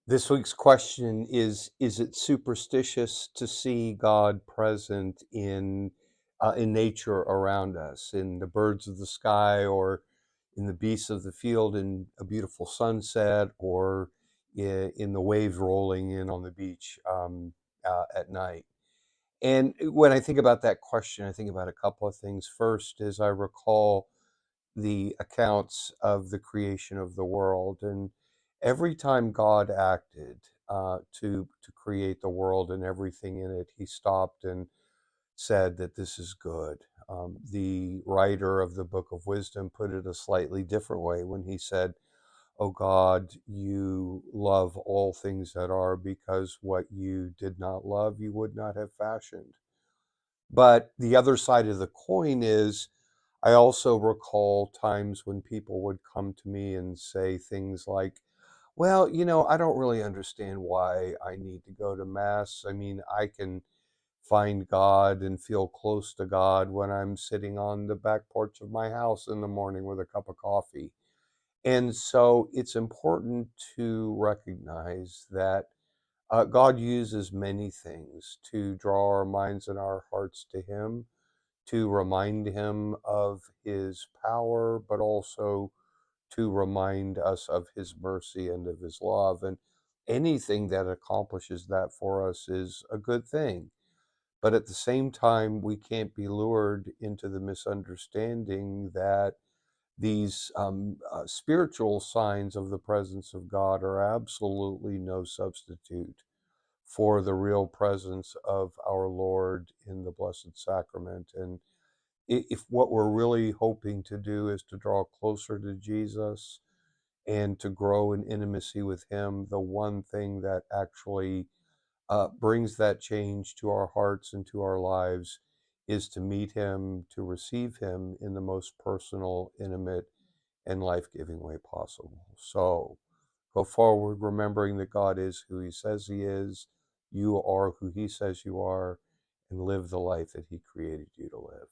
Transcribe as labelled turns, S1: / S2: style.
S1: This week's question is it superstitious to see God present in nature around us, in the birds of the sky, or in the beasts of the field, in a beautiful sunset, or in the waves rolling in on the beach at night? And when I think about that question, I think about a couple of things. First is I recall the accounts of the creation of the world, and every time God acted to create the world and everything in it, He stopped and said that this is good. The writer of the Book of Wisdom put it a slightly different way when he said, "Oh God, you love all things that are, because what you did not love, you would not have fashioned." But the other side of the coin is, I also recall times when people would come to me and say things like, well, I don't really understand why I need to go to Mass. I mean, I can find God and feel close to God when I'm sitting on the back porch of my house in the morning with a cup of coffee. And so it's important to recognize that God uses many things to draw our minds and our hearts to Him, to remind Him of His power, but also to remind us of His mercy and of His love. And anything that accomplishes that for us is a good thing. But at the same time, we can't be lured into the misunderstanding that these spiritual signs of the presence of God are absolutely no substitute for the real presence of our Lord in the Blessed Sacrament. And if what we're really hoping to do is to draw closer to Jesus and to grow in intimacy with Him, the one thing that actually brings that change to our hearts and to our lives is to meet Him, to receive Him in the most personal, intimate, and life giving way possible. So go forward remembering that God is who He says He is, you are who He says you are, and live the life that He created you to live.